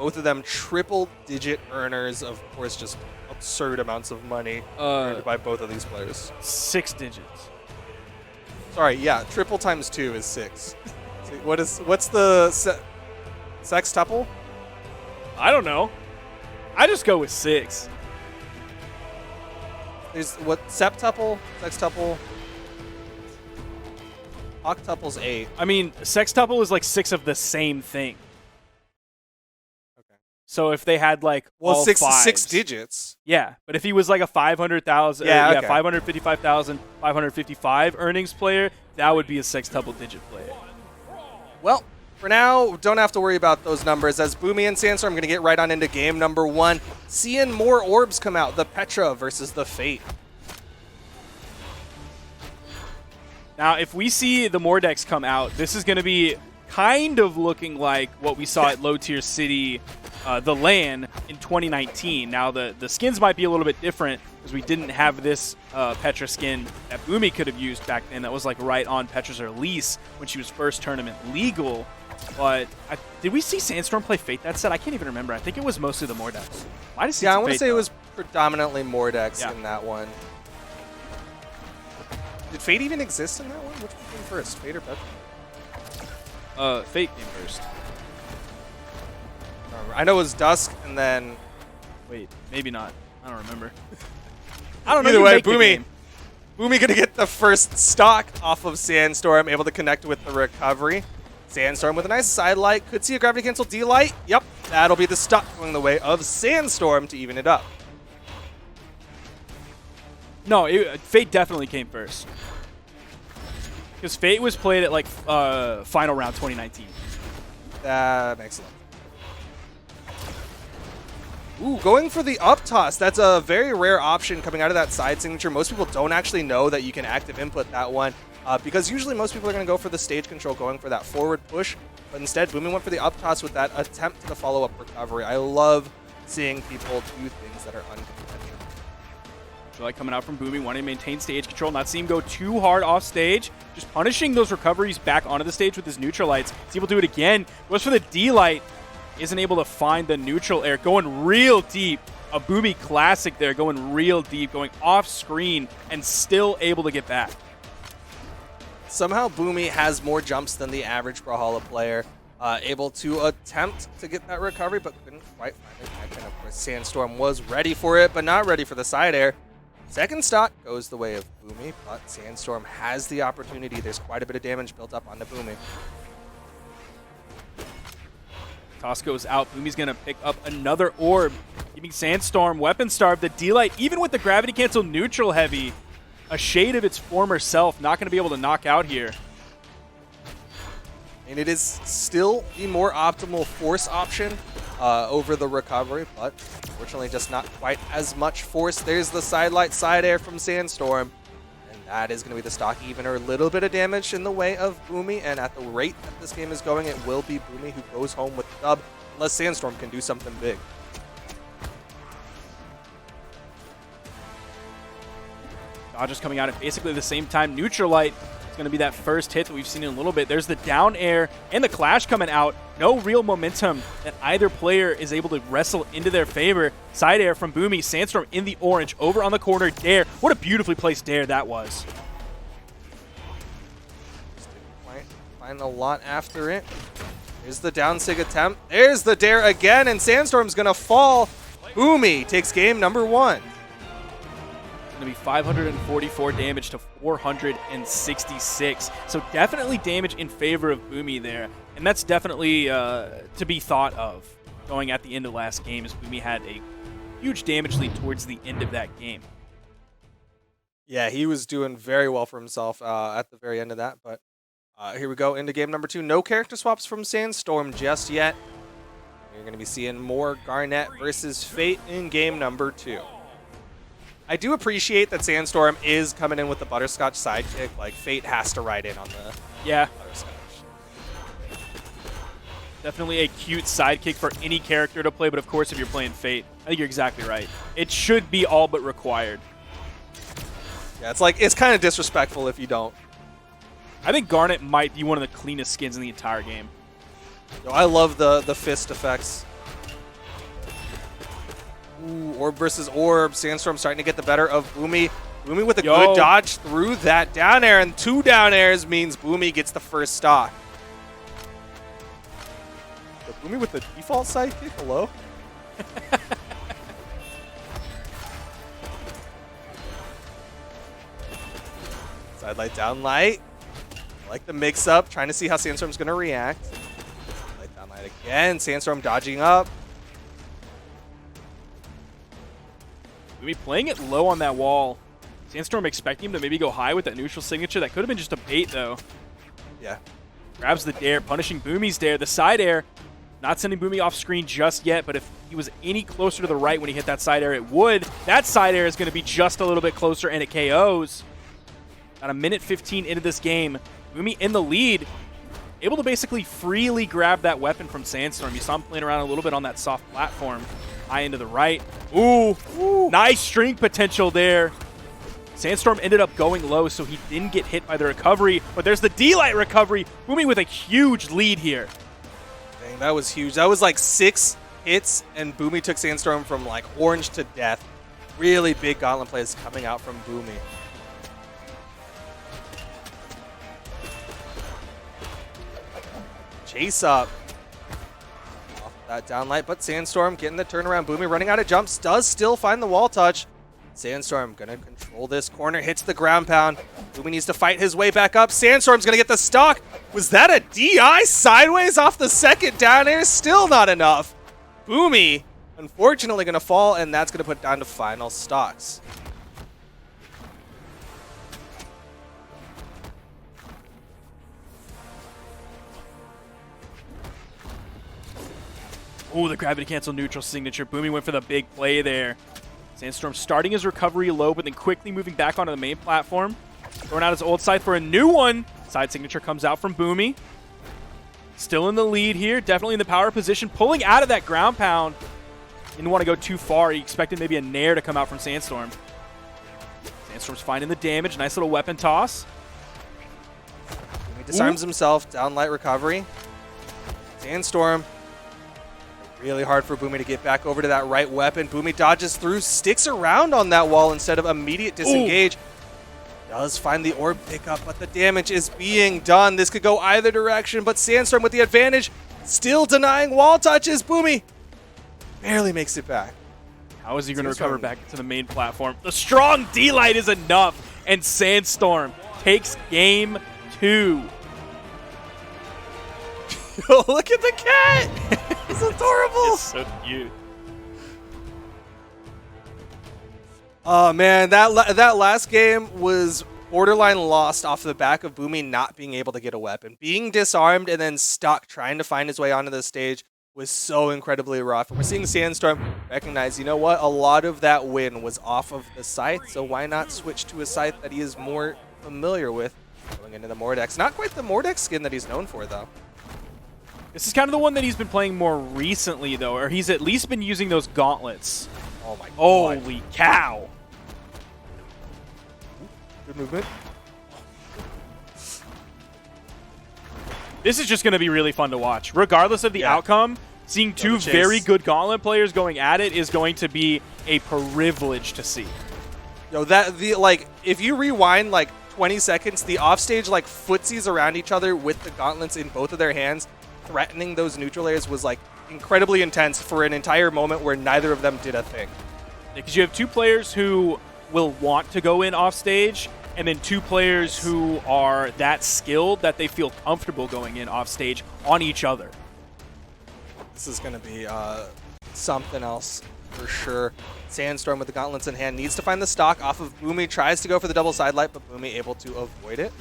Both of them triple-digit earners, of course, just absurd amounts of money earned by both of these players. 6 digits. Sorry, yeah, triple times 2 is 6. What's the sextuple? I don't know. I just go with 6. There's what septuple, sextuple, octuple's 8. I mean, sextuple is like 6 of the same thing. Okay. So if they had like all six fives, digits. Yeah, but if he was like a 500,000, yeah, okay. 555,555 earnings player, that would be a sextuple digit player. Well, for now, don't have to worry about those numbers. As Boomy and Sandstorm, I'm going to get right on into game number 1. Seeing more orbs come out. The Petra versus the Fate. Now, if we see the Mordex come out, this is going to be kind of looking like what we saw at Low Tier City, the LAN, in 2019. Now, the skins might be a little bit different because we didn't have this Petra skin that Boomy could have used back then that was like right on Petra's release when she was first tournament legal. But did we see Sandstorm play Fate that set? I can't even remember. I think it was mostly the Mordex. Yeah, I want to say it was predominantly Mordex in that one. Did Fate even exist in that one? Which one came first, Fate or Petra? Fate came first. I know it was Dusk and then... Wait, maybe not. I don't remember. I don't know. Either way, Boomy going to get the first stock off of Sandstorm, able to connect with the recovery. Sandstorm with a nice side light. Could see a gravity cancel D-light. Yep, that'll be the stock going the way of Sandstorm to even it up. No, Fate definitely came first. Because Fate was played at like final round 2019. That makes sense. Ooh, going for the up toss. That's a very rare option coming out of that side signature. Most people don't actually know that you can active input that one because usually most people are going to go for the stage control, going for that forward push. But instead, Boomy went for the up toss with that attempt to the follow-up recovery. I love seeing people do things that are unconventional. Like coming out from Boomy, wanting to maintain stage control, not see him go too hard off stage, just punishing those recoveries back onto the stage with his neutral lights. See able to do it again. Goes for the D-light. Isn't able to find the neutral air. Going real deep. A Boomy classic there, going real deep, going off screen, and still able to get back. Somehow Boomy has more jumps than the average Brawlhalla player. Able to attempt to get that recovery, but couldn't quite find it. And of course, Sandstorm was ready for it, but not ready for the side air. Second stock goes the way of Boomy, but Sandstorm has the opportunity. There's quite a bit of damage built up on the Boomy. Toss goes out. Boomy's going to pick up another orb, keeping Sandstorm weapon starved. The D-light, even with the gravity cancel neutral heavy, a shade of its former self, not going to be able to knock out here. And it is still the more optimal force option over the recovery, but unfortunately just not quite as much force. There's the side light, side air from Sandstorm, and that is going to be the stock even, or a little bit of damage in the way of Boomy, and at the rate that this game is going, it will be Boomy who goes home with the dub, unless Sandstorm can do something big. Dodgers coming out at basically the same time. Neutral light is going to be that first hit that we've seen in a little bit. There's the down air and the clash coming out. No real momentum that either player is able to wrestle into their favor. Side air from Boomy. Sandstorm in the orange. Over on the corner. Dare. What a beautifully placed dare that was. Just didn't quite find a lot after it. There's the down sig attempt. There's the dare again, and Sandstorm's going to fall. Boomy takes game number 1. Going to be 544 damage to 466. So definitely damage in favor of Boomy there. And that's definitely to be thought of going at the end of last game, as Boomy had a huge damage lead towards the end of that game. Yeah, he was doing very well for himself at the very end of that. But here we go into game number 2. No character swaps from Sandstorm just yet. You're going to be seeing more Garnet versus Fate in game number 2. I do appreciate that Sandstorm is coming in with the butterscotch sidekick. Like, Fate has to ride in on the butterscotch. Definitely a cute sidekick for any character to play, but of course if you're playing Fate, I think you're exactly right. It should be all but required. Yeah, it's like, it's kind of disrespectful if you don't. I think Garnet might be one of the cleanest skins in the entire game. Yo, I love the fist effects. Ooh, orb versus orb. Sandstorm starting to get the better of Boomy. Boomy with a good dodge through that down air, and 2 down airs means Boomy gets the first stock. So Boomy with the default sidekick, hello? Side light, down light. I like the mix up, trying to see how Sandstorm's going to react. Light, down light again. Sandstorm dodging up. Boomy playing it low on that wall. Sandstorm expecting him to maybe go high with that neutral signature. That could have been just a bait, though. Yeah. Grabs the dare, punishing Boomy's dare. The side air, not sending Boomy off screen just yet, but if he was any closer to the right when he hit that side air, it would. That side air is going to be just a little bit closer, and it KOs. About a minute 15 into this game. Boomy in the lead, able to basically freely grab that weapon from Sandstorm. You saw him playing around a little bit on that soft platform. High into the right. Ooh, nice string potential there. Sandstorm ended up going low, so he didn't get hit by the recovery, but there's the D-Light recovery. Boomy with a huge lead here. Dang, that was huge. That was like 6 hits, and Boomy took Sandstorm from like orange to death. Really big gauntlet plays coming out from Boomy. Chase up. Off that down light, but Sandstorm getting the turnaround. Boomy running out of jumps, does still find the wall touch. Sandstorm gonna control this corner, hits the ground pound. Boomy needs to fight his way back up. Sandstorm's gonna get the stock. Was that a DI sideways off the second down air? Still not enough. Boomy, unfortunately, gonna fall, and that's gonna put down to final stocks. Oh, the gravity cancel neutral signature. Boomy went for the big play there. Sandstorm starting his recovery low, but then quickly moving back onto the main platform. Throwing out his old side for a new one. Side signature comes out from Boomy. Still in the lead here. Definitely in the power position. Pulling out of that ground pound. Didn't want to go too far. He expected maybe a nair to come out from Sandstorm. Sandstorm's finding the damage. Nice little weapon toss. He disarms himself. Down light recovery. Sandstorm. Really hard for Boomy to get back over to that right weapon. Boomy dodges through, sticks around on that wall instead of immediate disengage. Does find the orb pickup, but the damage is being done. This could go either direction, but Sandstorm with the advantage, still denying wall touches. Boomy barely makes it back. How is he going to recover back to the main platform? The strong D-Light is enough, and Sandstorm takes game 2. Look at the cat! It's adorable! It's so cute. Oh man, that last game was borderline lost off the back of Boomy not being able to get a weapon. Being disarmed and then stuck trying to find his way onto the stage was so incredibly rough. And we're seeing Sandstorm recognize, you know what, a lot of that win was off of the scythe, so why not switch to a scythe that he is more familiar with going into the Mordex. Not quite the Mordex skin that he's known for, though. This is kind of the one that he's been playing more recently, though, or he's at least been using those gauntlets. Oh my god. Holy cow. Good movement. This is just going to be really fun to watch. Regardless of the outcome, seeing two very good gauntlet players going at it is going to be a privilege to see. Yo, if you rewind like 20 seconds, the offstage like footsies around each other with the gauntlets in both of their hands, threatening those neutral layers was like incredibly intense for an entire moment where neither of them did a thing. Because you have two players who will want to go in offstage, and then two players who are that skilled that they feel comfortable going in offstage on each other. This is going to be something else for sure. Sandstorm with the gauntlets in hand needs to find the stock off of Boomy, tries to go for the double side light, but Boomy able to avoid it.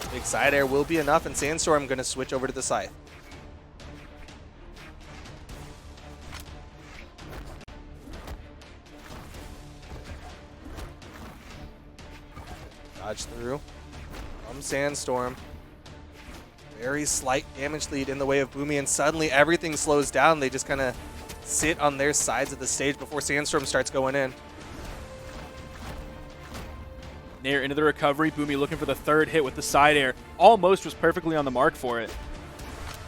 A big side air will be enough, and Sandstorm going to switch over to the scythe. Dodge through from Sandstorm. Very slight damage lead in the way of Boomy, and suddenly everything slows down. They just kind of sit on their sides of the stage before Sandstorm starts going in. Nair into the recovery. Boomy looking for the third hit with the side air. Almost was perfectly on the mark for it.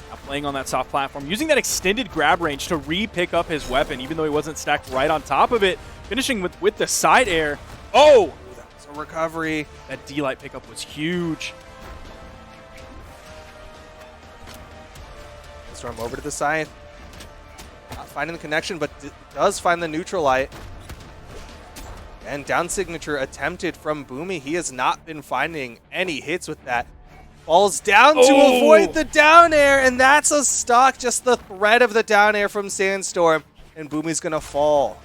Now playing on that soft platform, using that extended grab range to re-pick up his weapon, even though he wasn't stacked right on top of it. Finishing with the side air. Oh! That was a recovery. That D-Light pickup was huge. Storm over to the side. Not finding the connection, but does find the neutral light. And down signature attempted from Boomy. He has not been finding any hits with that. Falls down to avoid the down air, and that's a stock. Just the threat of the down air from Sandstorm, and Boomy's gonna fall.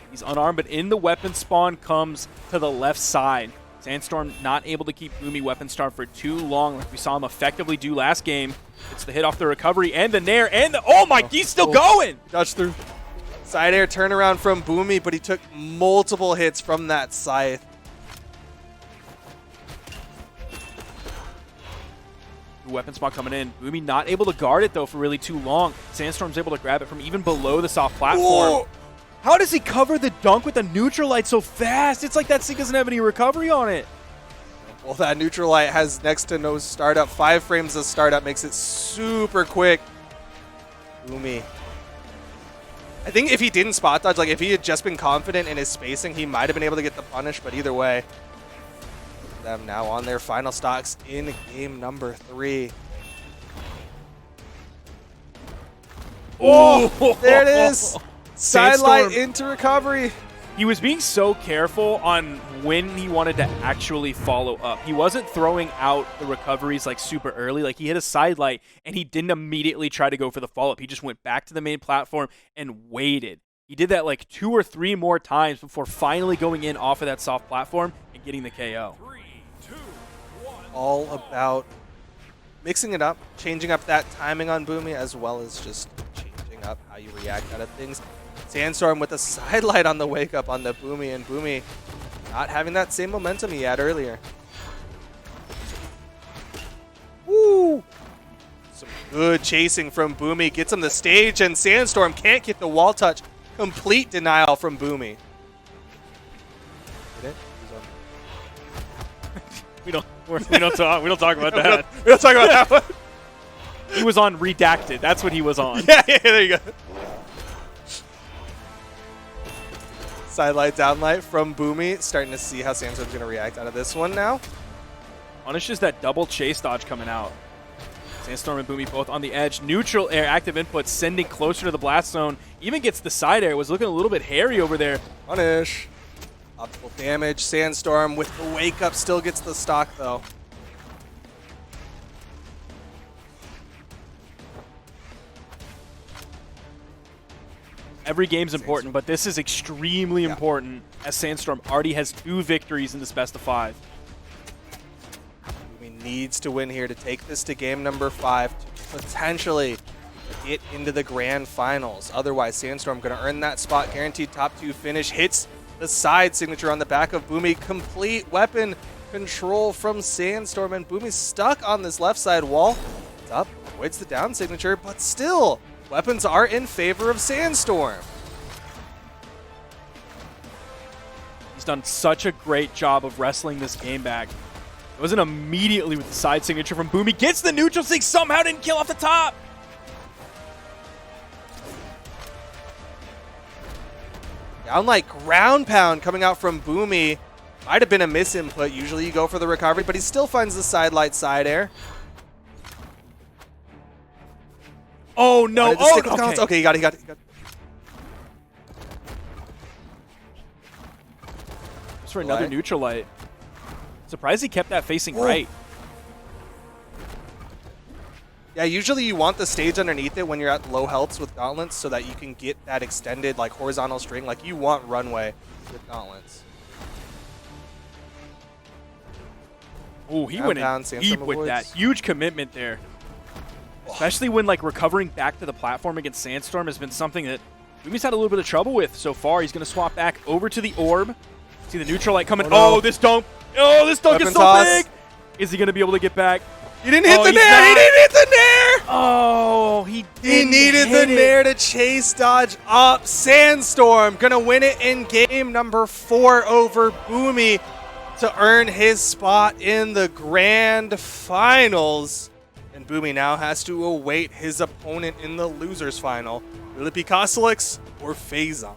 He's unarmed, but in the weapon spawn comes to the left side. Sandstorm not able to keep Boomy weapon starved for too long, like we saw him effectively do last game. It's the hit off the recovery and the nair and the oh my, he's still going. Dodge through. Side air turnaround from Boomy, but he took multiple hits from that scythe. Weapon spot coming in. Boomy not able to guard it though for really too long. Sandstorm's able to grab it from even below the soft platform. Whoa. How does he cover the dunk with the neutral light so fast? It's like that thing doesn't have any recovery on it. Well, that neutral light has next to no startup. 5 frames of startup makes it super quick. Boomy. I think if he didn't spot dodge, like if he had just been confident in his spacing, he might have been able to get the punish, but either way. Them now on their final stocks in game number 3. Oh, there it is. Sidelight into recovery. He was being so careful on when he wanted to actually follow up. He wasn't throwing out the recoveries like super early. Like he hit a sidelight and he didn't immediately try to go for the follow-up. He just went back to the main platform and waited. He did that like 2 or 3 more times before finally going in off of that soft platform and getting the KO. 3, 2, 1. All about mixing it up, changing up that timing on Boomy, as well as just changing up how you react out of things. Sandstorm with a sidelight on the wake up on the Boomy, and Boomy not having that same momentum he had earlier. Woo! Some good chasing from Boomy. Gets him the stage, and Sandstorm can't get the wall touch. Complete denial from Boomy. Did it? We don't talk about that. We don't talk about that one. He was on redacted. That's what he was on. Yeah, there you go. Sidelight, downlight from Boomy. Starting to see how Sandstorm's going to react out of this one now. Punishes that double chase dodge coming out. Sandstorm and Boomy both on the edge. Neutral air active input sending closer to the blast zone. Even gets the side air. Was looking a little bit hairy over there. Punish. Optical damage. Sandstorm with the wake up still gets the stock though. Every game's important, but this is extremely important as Sandstorm already has 2 victories in this best of 5. Boomy needs to win here to take this to game number 5 to potentially get into the grand finals. Otherwise, Sandstorm going to earn that spot. Guaranteed top 2 finish. Hits the side signature on the back of Boomy. Complete weapon control from Sandstorm, and Boomy's stuck on this left side wall. It's up, avoids the down signature, but still, weapons are in favor of Sandstorm. He's done such a great job of wrestling this game back. It wasn't immediately with the side signature from Boomy. Gets the neutral sig, somehow didn't kill off the top. Down like ground pound coming out from Boomy. Might have been a misinput. Usually you go for the recovery, but he still finds the sidelight side air. Oh no! Okay, he got it. Just for another neutral light. Surprised he kept that facing Whoa. right. Yeah, usually you want the stage underneath it when you're at low healths with gauntlets so that you can get that extended like horizontal string. Like you want runway with gauntlets. Oh, he went in deep with that. Huge commitment there. Especially when like recovering back to the platform against Sandstorm has been something that Boomy's had a little bit of trouble with so far. He's going to swap back over to the orb. See the neutral light coming. Oh, no. This dunk is so toss. big. Is he going to be able to get back? He didn't hit the nair. He didn't hit the nair. Oh, he needed the nair to chase dodge up. Sandstorm going to win it in game number 4 over Boomy. to earn his spot in the grand finals. And Boomy now has to await his opponent in the losers final. Will it be Koslix or Phazon?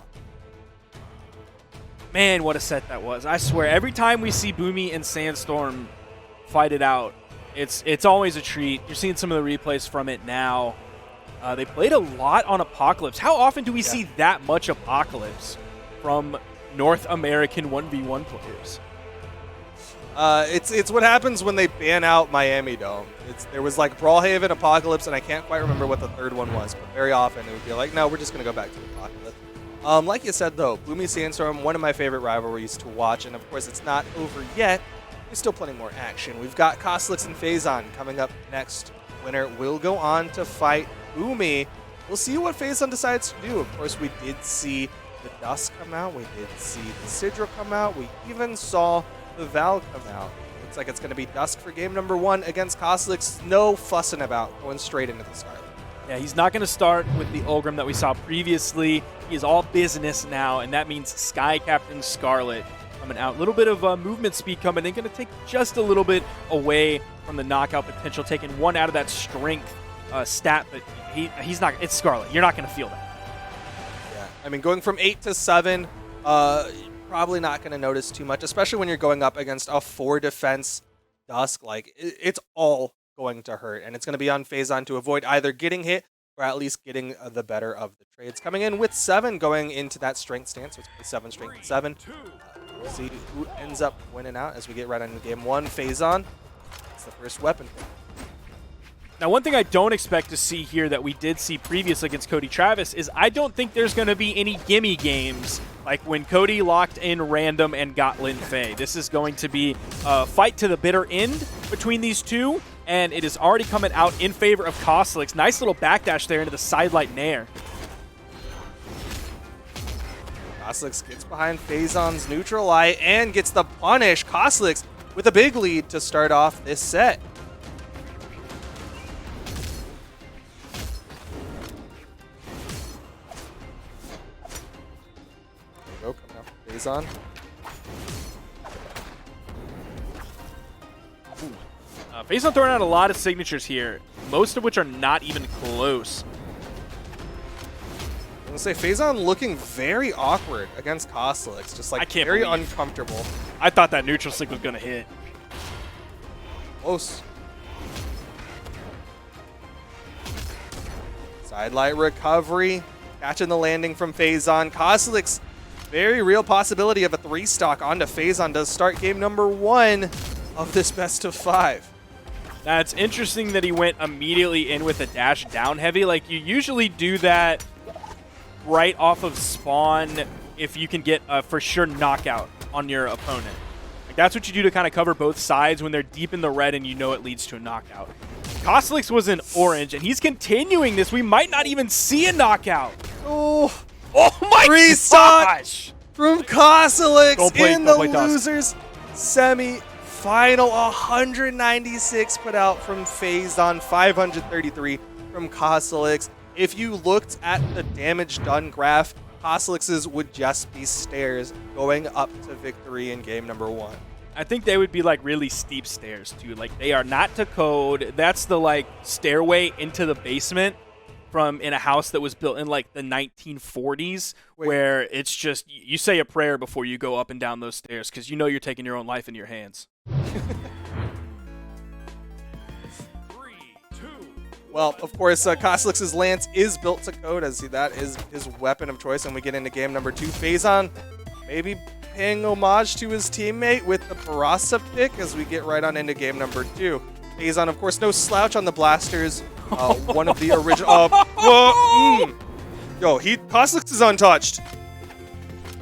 Man, what a set that was. I swear, every time we see Boomy and Sandstorm fight it out, it's always a treat. You're seeing some of the replays from it now. They played a lot on Apocalypse. How often do we see that much Apocalypse from North American 1v1 players? It's what happens when they ban out Miami Dome. There was like Brawlhaven, Apocalypse, and I can't quite remember what the third one was, but very often it would be like, no, we're just going to go back to Apocalypse. Like you said, though, Boomy Sandstorm, one of my favorite rivalries to watch, and of course it's not over yet. There's still plenty more action. We've got Koslix and Phazon coming up next. Winner will go on to fight Boomy. We'll see what Phazon decides to do. Of course, we did see the Dusk come out. We did see the Sidra come out. We even saw the Val come out. Looks like it's going to be Dusk for game number 1 against Koslix. No fussing about, going straight into the Scarlet. Yeah, he's not going to start with the Ulgrim that we saw previously. He is all business now, and that means Sky Captain Scarlet coming out. A little bit of movement speed coming in, going to take just a little bit away from the knockout potential, taking one out of that strength stat, but he's not. It's Scarlet. You're not going to feel that. Yeah, I mean, going from 8 to 7, probably not going to notice too much, especially when you're going up against a 4 defense Dusk. Like, it's all going to hurt, and it's going to be on Phazon to avoid either getting hit or at least getting the better of the trades. Coming in with 7 going into that strength stance, so it's 7 strength 7. We'll see who ends up winning out as we get right into game 1. Phazon, it's the first weapon. Now, one thing I don't expect to see here that we did see previous against Cody Travis is I don't think there's going to be any gimme games like when Cody locked in random and got Lin Fei. This is going to be a fight to the bitter end between these two, and it is already coming out in favor of Koslix. Nice little backdash there into the sidelight nair. Koslix gets behind Phazon's neutral eye and gets the punish. Koslix with a big lead to start off this set. There we go, coming out from Phazon. Phazon throwing out a lot of signatures here, most of which are not even close. I'm going to say Phazon looking very awkward against Koslix, just like very uncomfortable. I thought that neutral stick was going to hit. Close. Sidelight recovery, catching the landing from Phazon. Koslix, very real possibility of a 3-stock onto Phazon to start game number 1 of this best of 5. Now, it's interesting that he went immediately in with a dash down heavy. Like, you usually do that right off of spawn if you can get a for sure knockout on your opponent. Like, that's what you do to kind of cover both sides when they're deep in the red and you know it leads to a knockout. Koslix was in orange, and he's continuing this. We might not even see a knockout. Oh my 3-stock from Koslix in the Dusk. losers semi-final. 196 put out from Phazon, 533 from Koslix. If you looked at the damage done graph, Koslix's would just be stairs going up to victory in game number 1. I think they would be like really steep stairs too. Like, they are not to code. That's the like stairway into the basement from in a house that was built in like the 1940s. Wait. Where it's just you say a prayer before you go up and down those stairs because you know you're taking your own life in your hands. 3, 2, Well, of course, Koslix's lance is built to code, as that is his weapon of choice, and we get into game number 2. Phazon maybe paying homage to his teammate with the Barasa pick as we get right on into game number 2. Phazon, of course, no slouch on the blasters. One of the original. Yo, Koslix is untouched.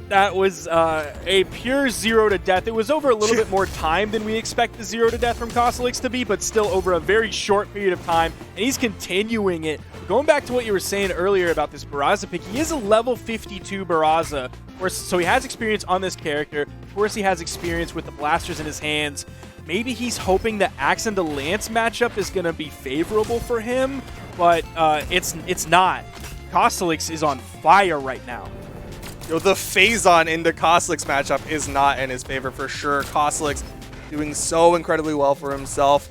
That was a pure 0 to death. It was over a little bit more time than we expect the 0 to death from Koslix to be, but still over a very short period of time, and he's continuing it. Going back to what you were saying earlier about this Barraza pick, he is a level 52 Barraza, so he has experience on this character. Of course, he has experience with the blasters in his hands. Maybe he's hoping the Axe and the Lance matchup is going to be favorable for him, but it's not. Koslix is on fire right now. Yo, the Phazon into Koslik's matchup is not in his favor for sure. Koslik's doing so incredibly well for himself.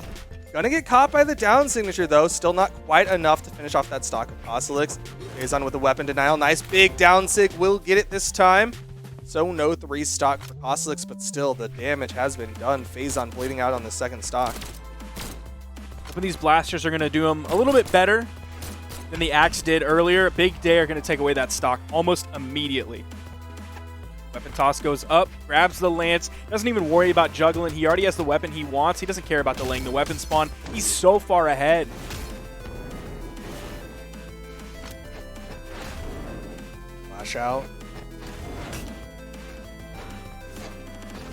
Gonna get caught by the down signature though. Still not quite enough to finish off that stock of Koslik's. Phazon with a weapon denial. Nice big down sig. Will get it this time. So no 3 stock for Koslik's, but still the damage has been done. Phazon bleeding out on the second stock. Hoping these blasters are going to do him a little bit better than the axe did earlier. Big Day are going to take away that stock almost immediately. Weapon toss goes up, grabs the lance, doesn't even worry about juggling. He already has the weapon he wants. He doesn't care about delaying the weapon spawn. He's so far ahead. Flash out.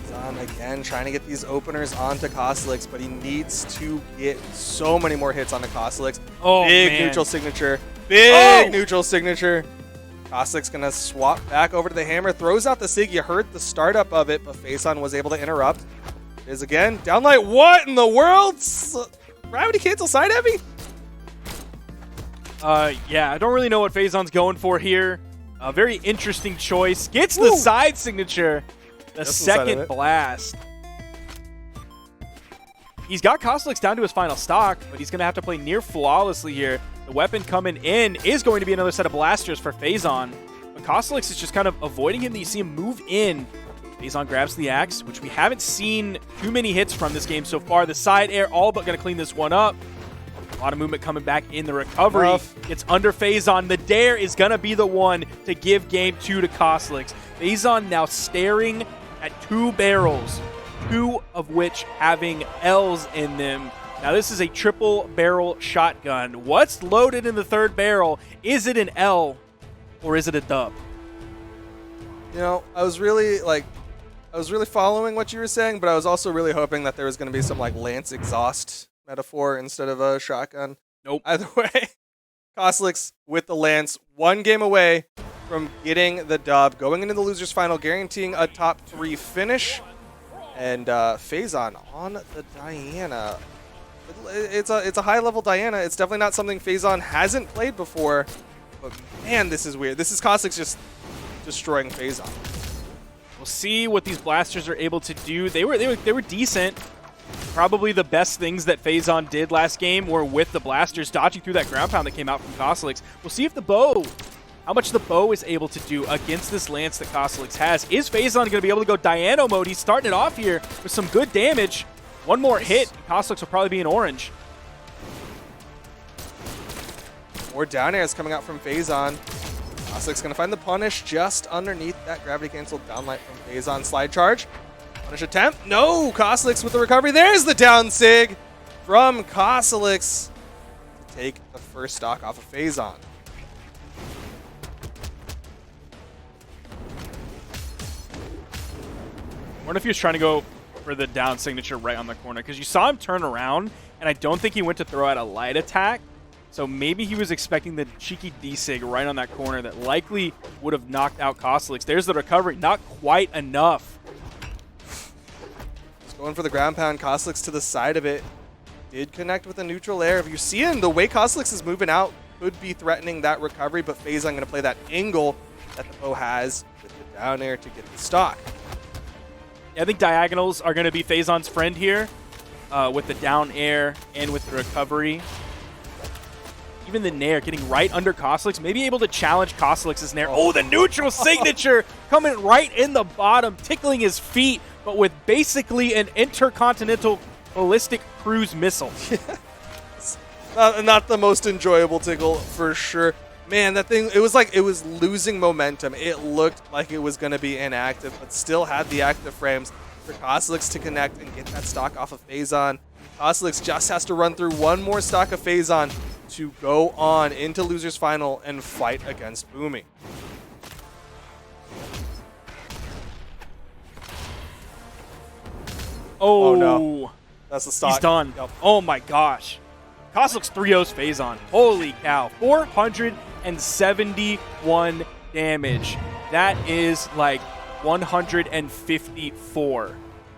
Phazon again trying to get these openers onto Koslik's, but he needs to get so many more hits onto Koslik's. Oh, big man. neutral signature. Big neutral signature. Koslik's going to swap back over to the hammer, throws out the sig. You heard the startup of it, but Phazon was able to interrupt. It is again. Downlight, what in the world? Gravity cancel side heavy? Yeah, I don't really know what Phazon's going for here. A very interesting choice. Gets the side signature. The second blast. He's got Koslik's down to his final stock, but he's going to have to play near flawlessly here. The weapon coming in is going to be another set of blasters for Phazon. But Koslik's is just kind of avoiding him. You see him move in. Phazon grabs the axe, which we haven't seen too many hits from this game so far. The side air all but going to clean this one up. A lot of movement coming back in the recovery. It's under Phazon. The dare is going to be the one to give game 2 to Koslik's. Phazon now staring at 2 barrels, 2 of which having L's in them. Now this is a triple barrel shotgun. What's loaded in the 3rd barrel? Is it an L or is it a dub? You know, I was really following what you were saying, but I was also really hoping that there was going to be some like Lance exhaust metaphor instead of a shotgun. Nope. Either way, Koslik's with the Lance, 1 game away from getting the dub, going into the losers final, guaranteeing a top 3 finish. And Phazon on the Diana. It's a high level Diana. It's definitely not something Phazon hasn't played before. But man, this is weird. This is Koslik's just destroying Phazon. We'll see what these blasters are able to do. They were decent. Probably the best things that Phazon did last game were with the blasters, dodging through that ground pound that came out from Koslik's. We'll see if the bow, how much the bow is able to do against this lance that Koslik's has. Is Phazon going to be able to go Diano mode? He's starting it off here with some good damage. One more hit, and Koslik's will probably be in orange. More down airs coming out from Phazon. Koslik's going to find the punish just underneath that gravity canceled downlight from Phazon. Slide charge. Punish attempt. No! Koslik's with the recovery. There's the down sig from Koslik's to take the first stock off of Phazon. I wonder if he was trying to go for the down signature right on the corner, because you saw him turn around, and I don't think he went to throw out a light attack. So maybe he was expecting the cheeky D-sig right on that corner that likely would have knocked out Koslik's. There's the recovery. Not quite enough. Just going for the ground pound. Koslik's to the side of it. Did connect with a neutral air. If you're seeing the way Koslik's is moving out, could be threatening that recovery, but Phazon going to play that angle that the bow has with the down air to get the stock. I think diagonals are going to be Phazon's friend here with the down air and with the recovery. Even the nair getting right under Koslik's, maybe able to challenge Koslik's nair. Oh, the neutral signature coming right in the bottom, tickling his feet, but with basically an intercontinental ballistic cruise missile. Not the most enjoyable tickle for sure. Man, that thing, it was like it was losing momentum. It looked like it was going to be inactive, but still had the active frames for Koslik's to connect and get that stock off of Phazon. Koslik's just has to run through one more stock of Phazon to go on into losers final and fight against Boomy. Oh, no. That's the stock. He's done. Yep. Oh my gosh. Koslik's 3-0's Phazon. Holy cow. 471 damage. That is like 154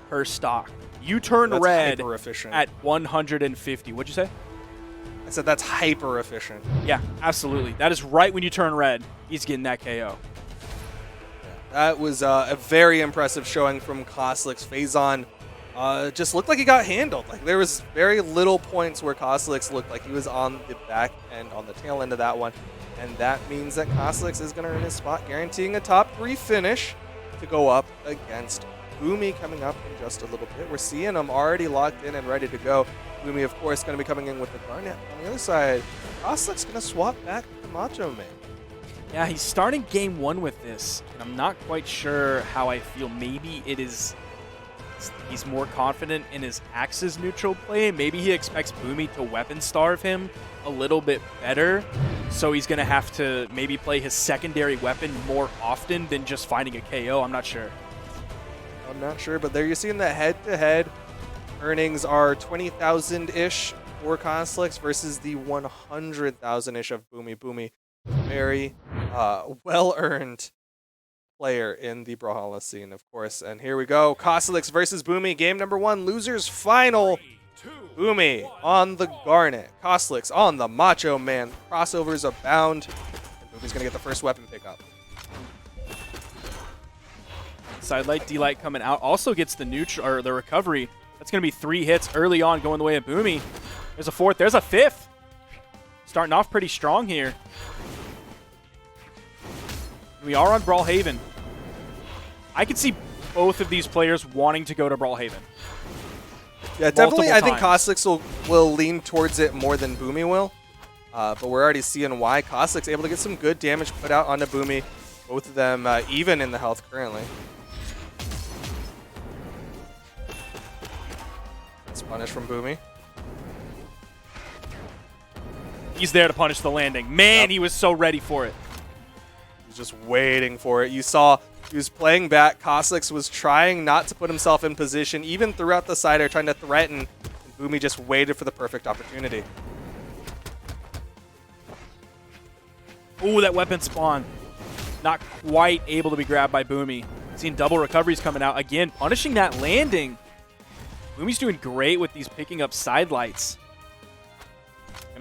per stock. You turn That's red hyper efficient. at 150. What'd you say? I said that's hyper efficient. Yeah, absolutely. That is right when you turn red. He's getting that KO. That was a very impressive showing from Koslix. Phazon just looked like he got handled. Like there was very little points where Koslix looked like he was on the back end, on the tail end of that one. And that means that Koslix is going to earn his spot, guaranteeing a top 3 finish to go up against Boomy coming up in just a little bit. We're seeing him already locked in and ready to go. Boomy, of course, going to be coming in with the Garnet. On the other side, Koslix going to swap back to Macho Man. Yeah, he's starting game 1 with this, and I'm not quite sure how I feel. Maybe he's more confident in his Axe's neutral play. Maybe he expects Boomy to weapon starve him a little bit better, so he's going to have to maybe play his secondary weapon more often than just finding a KO. I'm not sure. I'm not sure, but there you're seeing the head-to-head earnings are 20,000-ish for Koslix versus the 100,000-ish of Boomy. Boomy, very well-earned player in the Brawlhalla scene, of course. And here we go, Koslix versus Boomy, game number 1, losers final. Boomy on the Garnet, Koslix on the Macho Man. Crossovers abound, and Boomy's gonna get the first weapon pickup. Sidelight, D-Light coming out, also gets the neutral or the recovery. That's gonna be 3 hits early on going the way of Boomy. There's a 4th, there's a 5th. Starting off pretty strong here. We are on Brawlhaven. I could see both of these players wanting to go to Brawlhaven. Yeah, definitely. Multiple I think times. Koslix will lean towards it more than Boomy will. But we're already seeing why. Koslix able to get some good damage put out onto Boomy. Both of them even in the health currently. That's punish from Boomy. He's there to punish the landing. Man, he was so ready for it. He's just waiting for it. You saw he was playing back. Koslix was trying not to put himself in position, even throughout the side air, trying to threaten. And Boomy just waited for the perfect opportunity. Ooh, that weapon spawn. Not quite able to be grabbed by Boomy. Seeing double recoveries coming out. Again, punishing that landing. Boomy's doing great with these picking up sidelights.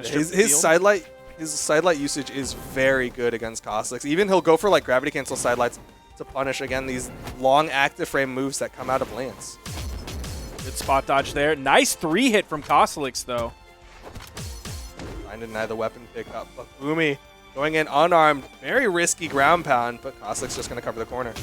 His sidelight usage is very good against Koslix. Even he'll go for like gravity cancel sidelights to punish again these long active frame moves that come out of Lance. Good spot dodge there. Nice 3 hit from Koslix though. Trying to deny the weapon pickup, but Boomy going in unarmed, very risky ground pound, but Koslix just going to cover the corner.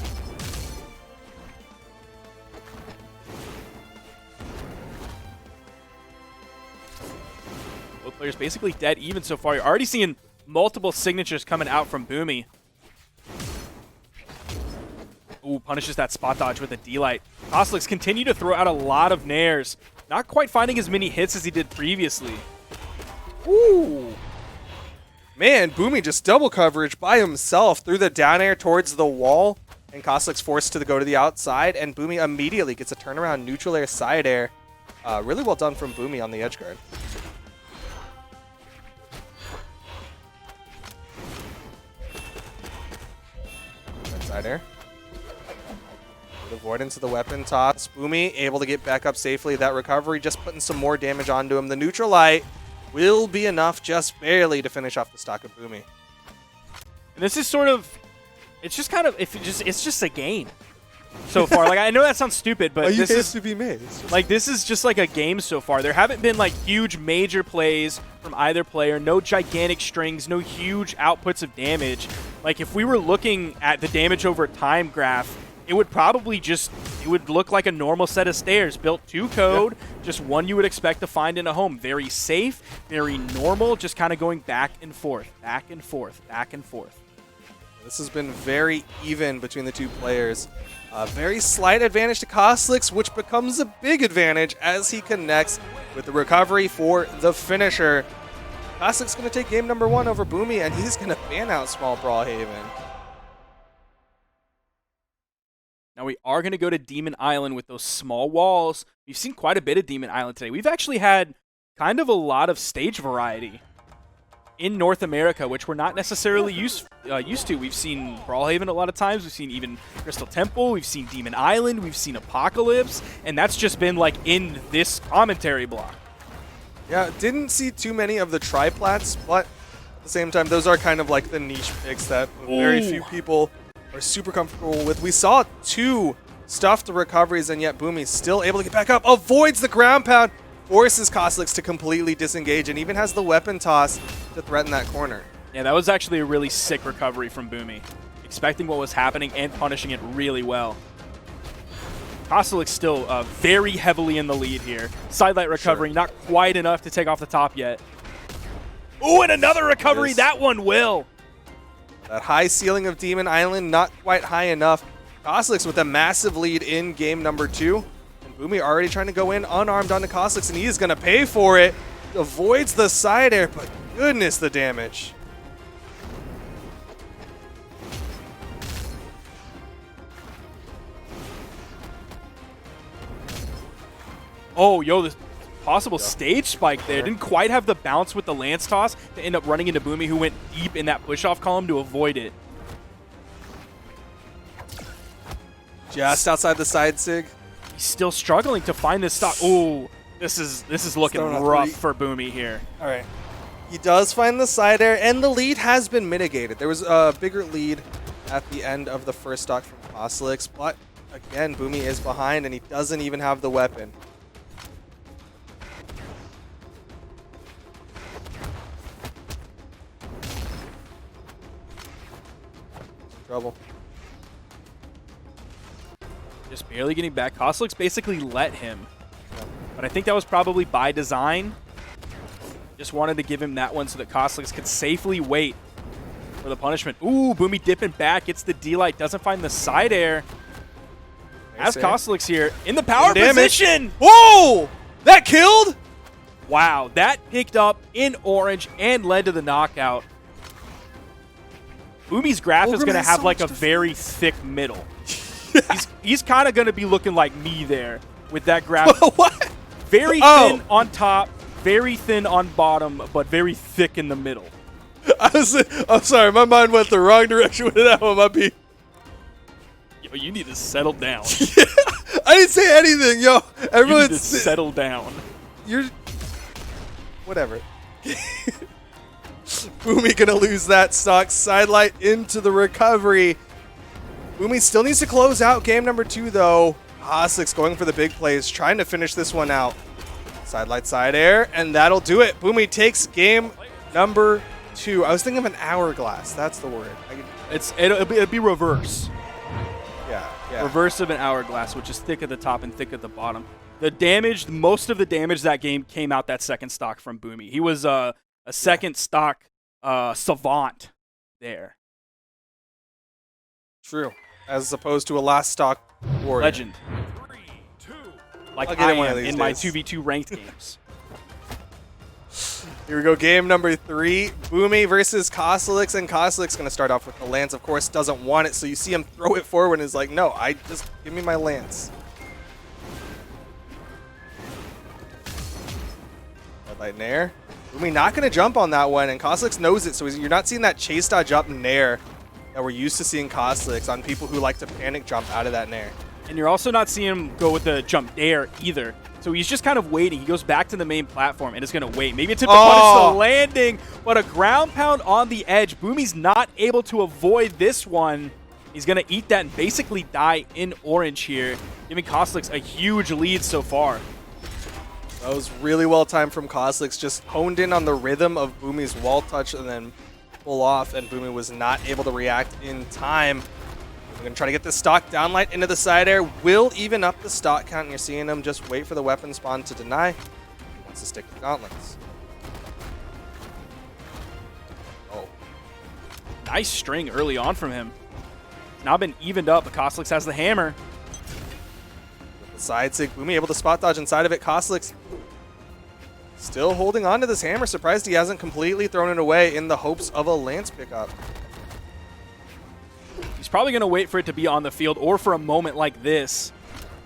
Both players basically dead even so far. You're already seeing multiple signatures coming out from Boomy. Ooh, punishes that spot dodge with a D-Light. Koslix continue to throw out a lot of nairs. Not quite finding as many hits as he did previously. Ooh. Man, Boomy just double coverage by himself through the down air towards the wall. And Koslix forced to go to the outside. And Boomy immediately gets a turnaround neutral air side air. Really well done from Boomy on the edge guard. Side air. Good avoidance of the weapon toss. Boomy able to get back up safely. That recovery just putting some more damage onto him. The neutral light will be enough just barely to finish off the stock of Boomy. And this is sort of, it's just kind of, it's just a game so far. Like, I know that sounds stupid, but this is to be made. like, this is just like a game so far. There haven't been like huge major plays from either player, no gigantic strings, no huge outputs of damage. Like, if we were looking at the damage over time graph, it would probably just, it would look like a normal set of stairs built to code, just one you would expect to find in a home. Very safe, very normal, just kind of going back and forth, back and forth, back and forth. This has been very even between the two players. Very slight advantage to Koslix, which becomes a big advantage as he connects with the recovery for the finisher. Koslix going to take game number 1 over Boomy, and he's going to ban out small Brawlhaven. Now we are going to go to Demon Island with those small walls. We've seen quite a bit of Demon Island today. We've actually had kind of a lot of stage variety in North America, which we're not necessarily used to. We've seen Brawlhaven a lot of times. We've seen even Crystal Temple. We've seen Demon Island. We've seen Apocalypse. And that's just been like in this commentary block. Yeah, didn't see too many of the triplats, but at the same time, those are kind of like the niche picks that very few people are super comfortable with. We saw 2 stuffed recoveries, and yet Boomy's still able to get back up, avoids the ground pound, forces Kostelix to completely disengage, and even has the weapon toss to threaten that corner. Yeah, that was actually a really sick recovery from Boomy. Expecting what was happening and punishing it really well. Kostelix still very heavily in the lead here. Sidelight recovery, not quite enough to take off the top yet. Ooh, and another recovery. That one will. That high ceiling of Demon Island, not quite high enough. Kostelix with a massive lead in game number 2. And Boomy already trying to go in unarmed onto Kostelix, and he is going to pay for it. Avoids the side air, but goodness, the damage. Oh, yo, this possible stage spike there. Didn't quite have the bounce with the lance toss to end up running into Boomy, who went deep in that push-off column to avoid it. Just outside the side sig. He's still struggling to find this stock. Ooh, this is looking rough for Boomy here. All right. He does find the side air, and the lead has been mitigated. There was a bigger lead at the end of the first stock from Kostelix, but again, Boomy is behind, and he doesn't even have the weapon. Trouble. Just barely getting back. Kostelix basically let him. But I think that was probably by design. Just wanted to give him that one so that Kostelix could safely wait for the punishment. Ooh, Boomy dipping back. Gets the D-Light. Doesn't find the side air. As Kostelix here in the power position. Whoa! That killed? Wow. That picked up in orange and led to the knockout. Boomy's graph is going to have like a very thick middle. He's kind of going to be looking like me there with that graph. What? Very thin on top, very thin on bottom, but very thick in the middle. I'm sorry, my mind went the wrong direction with that one. Might be. Yo, you need to settle down. I didn't say anything, yo. Everyone, you need to settle down. You're. Whatever. Boomy gonna lose that stock. Sidelight into the recovery. Boomy still needs to close out game number 2, though. Kostelix going for the big plays, trying to finish this one out. Sidelight side air, and that'll do it. Boomy takes game number 2. I was thinking of an hourglass. That's the word. It'll be reverse. Yeah. Reverse of an hourglass, which is thick at the top and thick at the bottom. The damage, most of the damage that game came out that second stock from Boomy. He was a second stock savant there. True. As opposed to a last stock warrior. Legend. 3, 2. Like I am in my 2v2 ranked games. Here we go, game number 3. Boomy versus Kostelix, and Kostelix going to start off with the lance. Of course, doesn't want it, so you see him throw it forward and is like, no, just give me my lance. Red light nair. Boomy not going to jump on that one, and Kostelix knows it, so you're not seeing that chase dodge up nair that we're used to seeing Kostelix on people who like to panic jump out of that nair. And you're also not seeing him go with the jump dare either. So he's just kind of waiting. He goes back to the main platform and is going to wait. Maybe attempt to punish the landing, but a ground pound on the edge. Boomy's not able to avoid this one. He's going to eat that and basically die in orange here, giving Kostelix a huge lead so far. That was really well timed from Kostelix. Just honed in on the rhythm of Boomy's wall touch and then pull off, and Boomy was not able to react in time. We're going to try to get this stock downlight into the side air. Will even up the stock count, and you're seeing him just wait for the weapon spawn to deny. He wants to stick with gauntlets. Oh. Nice string early on from him. Now been evened up, but Kostelix has the hammer. With the side sig, Boomy able to spot dodge inside of it. Kostelix still holding on to this hammer. Surprised he hasn't completely thrown it away in the hopes of a lance pickup. He's probably going to wait for it to be on the field or for a moment like this.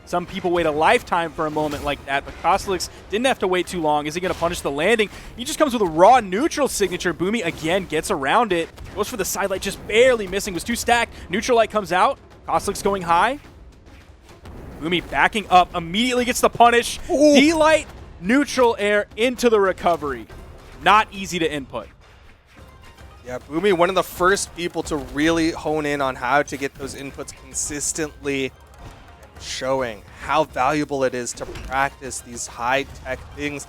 Some people wait a lifetime for a moment like that, but Kostelix didn't have to wait too long. Is he going to punish the landing? He just comes with a raw neutral signature. Boomy again gets around it. Goes for the side light, just barely missing. Was too stacked. Neutral light comes out. Kostelix going high. Boomy backing up. Immediately gets the punish. D-light, neutral air into the recovery. Not easy to input. Yeah, Boomy, one of the first people to really hone in on how to get those inputs consistently, showing how valuable it is to practice these high-tech things.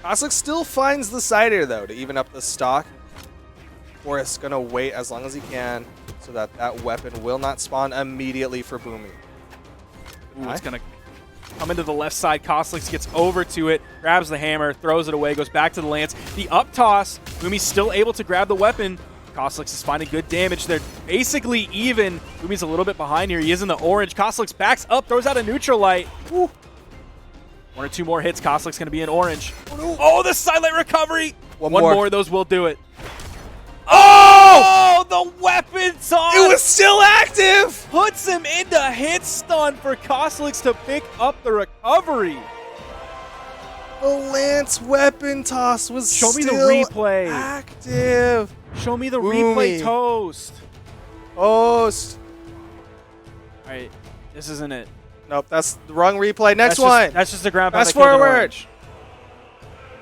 Coslick still finds the side air, though, to even up the stock. Forrest's going to wait as long as he can so that that weapon will not spawn immediately for Boomy. Ooh, it's going to come into the left side. Koslick gets over to it, grabs the hammer, throws it away, goes back to the lance. The up toss, Boomy's still able to grab the weapon. Koslick is finding good damage. They're basically even. Boomy's a little bit behind here. He is in the orange. Koslick backs up, throws out a neutral light. Woo. One or two more hits. Koslick's going to be in orange. Oh, the silent recovery. One more. Those will do it. Oh, the weapon toss. It was still active. Puts him into hit stun for Koslick to pick up the recovery. The lance weapon toss was Show me the still replay. active. Show me the Boomy. replay, Toast. Toast. All right, this isn't it. Nope, that's the wrong replay. Next That's one. Just, that's just the ground pound. Fast that killed an forward. orange.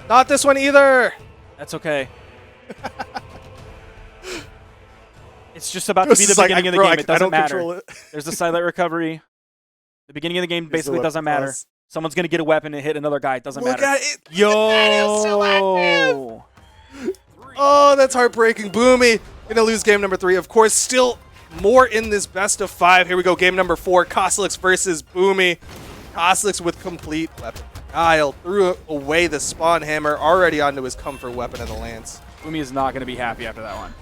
Not this one either. That's okay. It's just about to be the beginning of the game. It doesn't matter. There's the silent recovery. The beginning of the game basically doesn't matter. Someone's going to get a weapon and hit another guy. It doesn't matter. Look at it. Yo. That is still active. Oh, that's heartbreaking. Boomy going to lose game number 3. Of course, still more in this best of 5. Here we go. Game number 4. Koslick versus Boomy. Koslick with complete weapon denial. Threw away the spawn hammer already onto his comfort weapon of the lance. Boomy is not going to be happy after that one.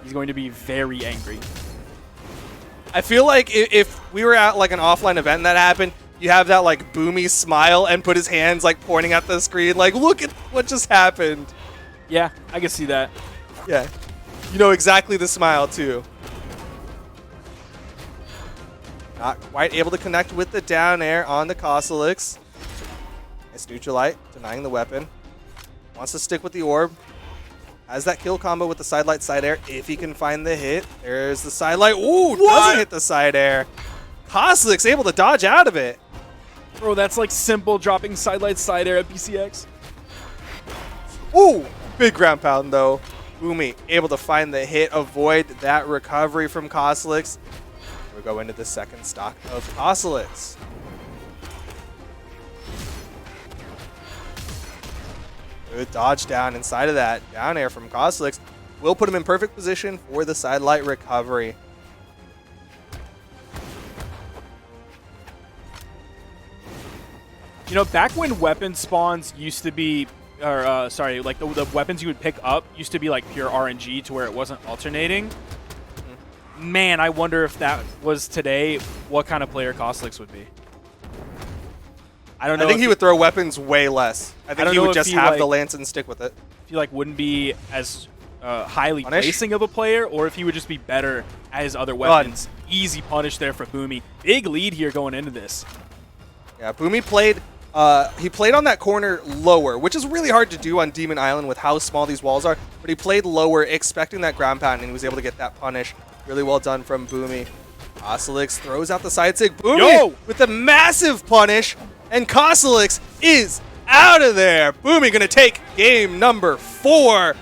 He's going to be very angry. I feel like if we were at like an offline event and that happened, you have that like Boomy smile and put his hands like pointing at the screen like, look at what just happened. Yeah, I can see that. Yeah. You know exactly the smile too. Not quite able to connect with the down air on the Koslick. Nice neutral light, denying the weapon. Wants to stick with the orb. Has that kill combo with the side light side air if he can find the hit. There's the side light. Ooh, doesn't hit the side air. Koslick's able to dodge out of it. Bro, that's like simple dropping side light side air at BCX. Ooh, big ground pound though. Boomy able to find the hit, avoid that recovery from Koslick. We go into the second stock of Koslick. Good dodge down inside of that. Down air from Koslick will put him in perfect position for the side light recovery. You know, back when weapon spawns used to be, or sorry, like the weapons you would pick up used to be like pure RNG to where it wasn't alternating. Man, I wonder if that was today, what kind of player Koslick would be. I don't know. I think he would throw weapons way less. I think he would just have the lance and stick with it. If he like wouldn't be as highly placing of a player, or if he would just be better at his other weapons. Easy punish there for Boomy. Big lead here going into this. Yeah, Boomy played. He played on that corner lower, which is really hard to do on Demon Island with how small these walls are. But he played lower, expecting that ground pound, and he was able to get that punish. Really well done from Boomy. Koslick throws out the side sig. Boomy with the massive punish, and Koslick is out of there. Boomy gonna take game number 4.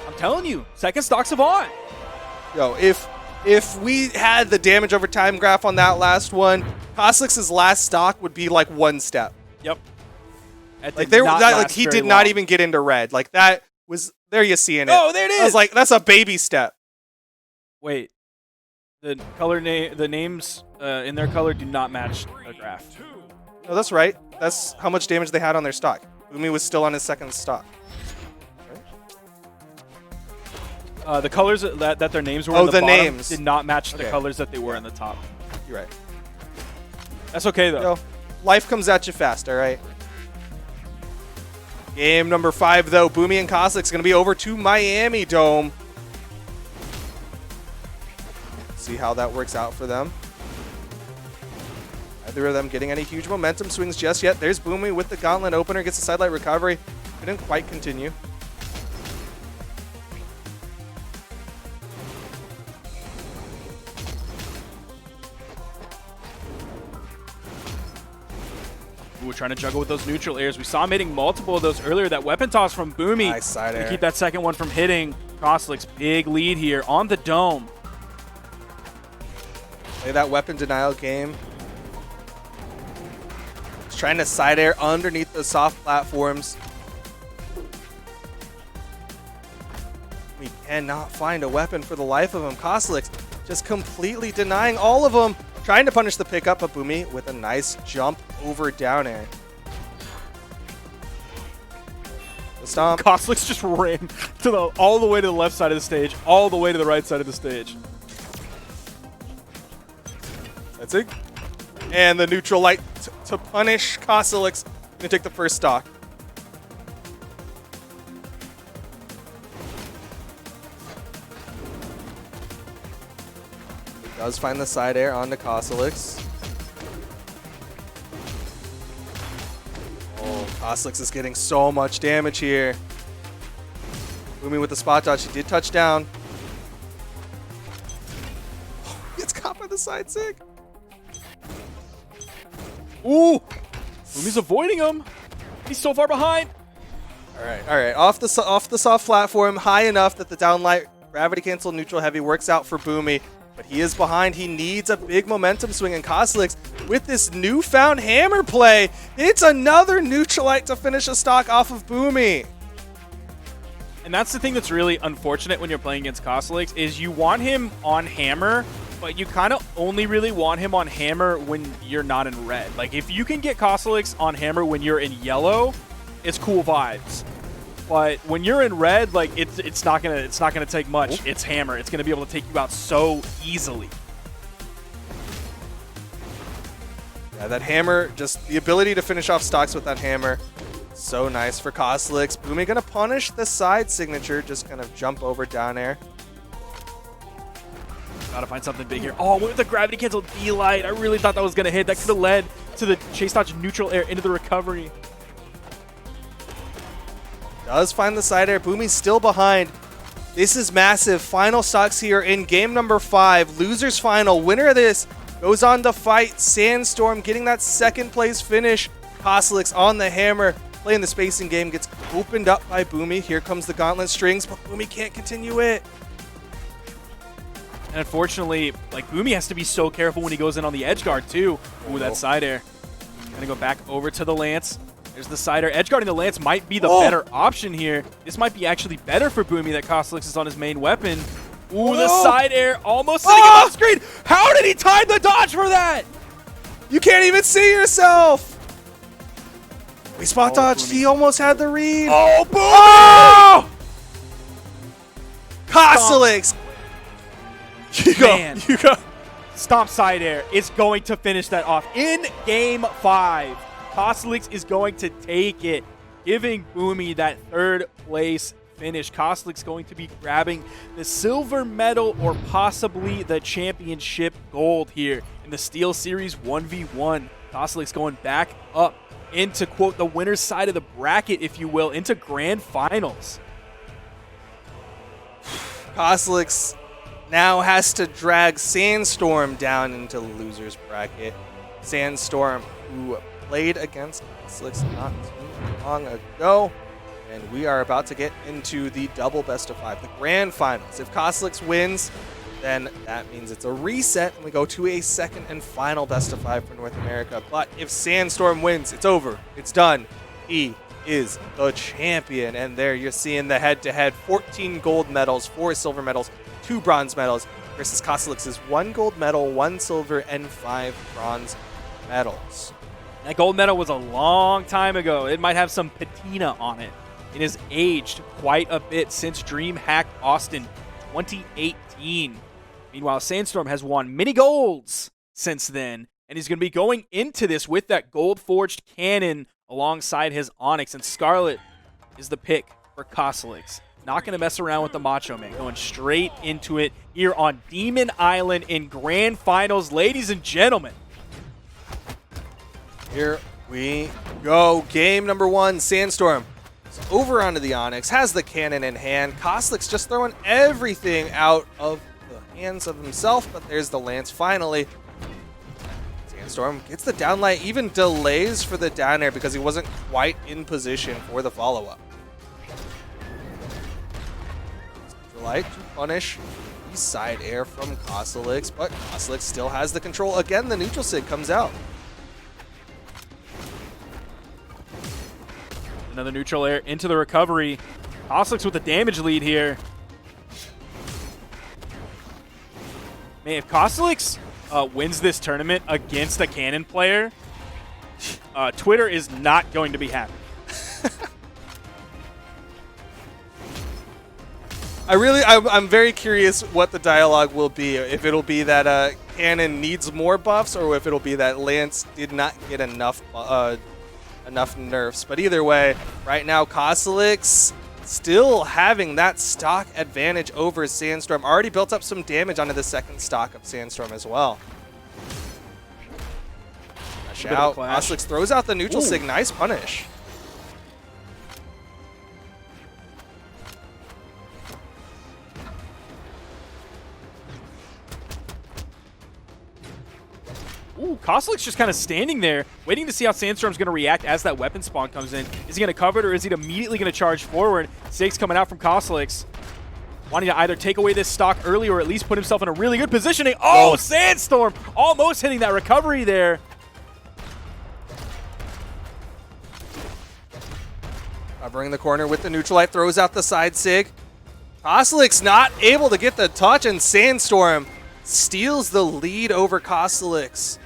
I'm telling you, second stock Savant. Yo, if we had the damage over time graph on that last one, Koslick's last stock would be like 1 step. Yep. Like he did not even get into red. Like that was there. You seeing it? Oh, there it is. I was like, that's a baby step. Wait, the color the names in their color do not match the graph. No, that's right. That's how much damage they had on their stock. Boomy was still on his second stock. The colors that their names were on the bottom names did not match the colors that they were on the top. You're right. That's okay, though. Yo, life comes at you fast, all right? Game number 5, though. Boomy and Koslick's going to be over to Miami Dome. See how that works out for them. Neither of them getting any huge momentum swings just yet. There's Boomy with the gauntlet opener. Gets the sidelight recovery. Couldn't quite continue. Ooh, trying to juggle with those neutral airs. We saw him hitting multiple of those earlier. That weapon toss from Boomy. Nice side air. To keep that second one from hitting. Koslik's big lead here on the dome. Play that weapon denial game. He's trying to side air underneath the soft platforms. We cannot find a weapon for the life of him. Koslik just completely denying all of them. Trying to punish the pickup, but Boomy with a nice jump over down air. The stomp. Koslik's just ran to all the way to the left side of the stage, all the way to the right side of the stage. That's it. And the neutral light to punish Koslik. Gonna take the first stock. Does find the side air onto Koslik. Oh, Koslik is getting so much damage here. Boomy with the spot dodge. He did touch down. Oh, gets caught by the side sig. Ooh! Boomy's avoiding him. He's so far behind. All right. Off the soft platform, high enough that the downlight gravity cancel neutral heavy works out for Boomy. But he is behind. He needs a big momentum swing, and Koslik, with this newfound hammer play, hits another neutralite to finish a stock off of Boomy. And that's the thing that's really unfortunate when you're playing against Koslik is you want him on hammer, but you kind of only really want him on hammer when you're not in red. Like, if you can get Koslik on hammer when you're in yellow, it's cool vibes. But when you're in red, like it's not gonna take much. Ooh. It's hammer. It's gonna be able to take you out so easily. Yeah, that hammer, just the ability to finish off stocks with that hammer, so nice for Koslik. Boomy gonna punish the side signature, just kind of jump over down air. Gotta find something big here. Oh, with the gravity cancel D-light, I really thought that was gonna hit. That could have led to the chase dodge neutral air into the recovery. Does find the side air. Boomy's still behind. This is massive. Final stocks here in game number 5. Losers final. Winner of this goes on to fight Sandstorm, getting that second place finish. Koslik on the hammer. Playing the spacing game gets opened up by Boomy. Here comes the gauntlet strings, but Boomy can't continue it. And unfortunately, like, Boomy has to be so careful when he goes in on the edge guard too. Ooh, that side air. Gonna go back over to the Lance. There's the side air. Edge guarding the Lance might be the better option here. This might be actually better for Boomy that Koslik is on his main weapon. Ooh, the side air almost sitting him off screen. How did he time the dodge for that? You can't even see yourself. We spot dodged. Boomy. He almost had the read. Oh, Boomy! Oh! Koslik. Man. You go. Stomp side air is going to finish that off in game 5. Koslik is going to take it, giving Boomy that third place finish. Koslik's going to be grabbing the silver medal or possibly the championship gold here in the Steelseries 1v1. Koslik's going back up into, quote, the winner's side of the bracket, if you will, into grand finals. Koslik now has to drag Sandstorm down into the loser's bracket. Sandstorm, who played against Koslik not too long ago, and we are about to get into the double best of 5, the grand finals. If Koslik wins, then that means it's a reset, and we go to a second and final best of 5 for North America. But if Sandstorm wins, it's over. It's done. He is the champion, and there you're seeing the head-to-head: 14 gold medals, 4 silver medals, 2 bronze medals versus Koslik's 1 gold medal, 1 silver, and 5 bronze medals. That gold medal was a long time ago. It might have some patina on it. It has aged quite a bit since DreamHack Austin 2018. Meanwhile, Sandstorm has won many golds since then, and he's going to be going into this with that gold-forged cannon alongside his Onyx, and Scarlet is the pick for Koslik. Not going to mess around with the Macho Man, going straight into it here on Demon Island in grand finals, ladies and gentlemen. Here we go. Game number 1, Sandstorm is over onto the Onyx, has the cannon in hand. Koslik's just throwing everything out of the hands of himself, but there's the Lance finally. Sandstorm gets the down light, even delays for the down air because he wasn't quite in position for the follow-up. Light to punish the side air from Kosalix, but Kosalix still has the control. Again, the neutral sig comes out. Another neutral air into the recovery. Kosalix with the damage lead here. Man, if Kosalix wins this tournament against a Cannon player, Twitter is not going to be happy. I'm very curious what the dialogue will be. If it'll be that Cannon needs more buffs, or if it'll be that Lance did not get enough nerfs. But either way, right now Kosalix still having that stock advantage over Sandstorm. Already built up some damage onto the second stock of Sandstorm as well. Rush out. Kosalix throws out the neutral sig. Nice punish. Ooh, Kosalix just kind of standing there, waiting to see how Sandstorm's going to react as that weapon spawn comes in. Is he going to cover it, or is he immediately going to charge forward? Stakes coming out from Kosalix, wanting to either take away this stock early or at least put himself in a really good positioning. Oh, Sandstorm almost hitting that recovery there. Covering the corner with the neutral light, throws out the side sig. Kosalix not able to get the touch, and Sandstorm steals the lead over Kosalix.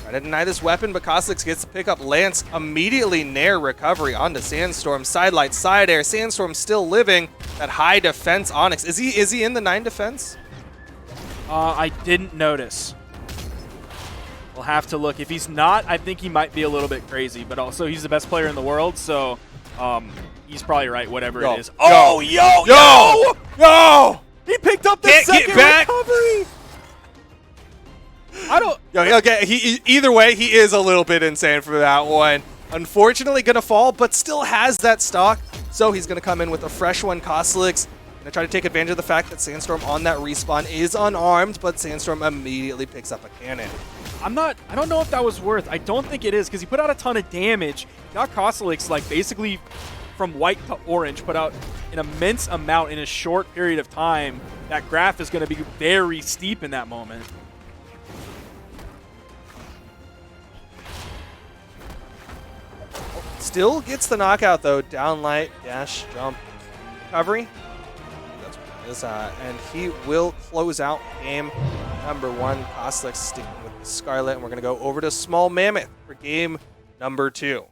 Try to deny this weapon, but Kosalix gets to pick up Lance. Immediately nair recovery onto Sandstorm. Side light, side air. Sandstorm still living. That high defense Onyx. Is he in the 9 defense? I didn't notice. We'll have to look. If he's not, I think he might be a little bit crazy, but also he's the best player in the world, so he's probably right, whatever it is. Oh, yo! He picked up the second recovery. I don't. Okay. Either way, he is a little bit insane for that one. Unfortunately, gonna fall, but still has that stock. So he's gonna come in with a fresh one. Kosalix gonna try to take advantage of the fact that Sandstorm on that respawn is unarmed, but Sandstorm immediately picks up a cannon. I don't know if that was worth. I don't think it is, because he put out a ton of damage. Got Kosalix like basically from white to orange, put out an immense amount in a short period of time. That graph is going to be very steep in that moment. Still gets the knockout though. Down light, dash, jump, recovery. That's what it is. And he will close out game number 1. Kosalix sticking with the Scarlet, and we're going to go over to Small Mammoth for game number 2.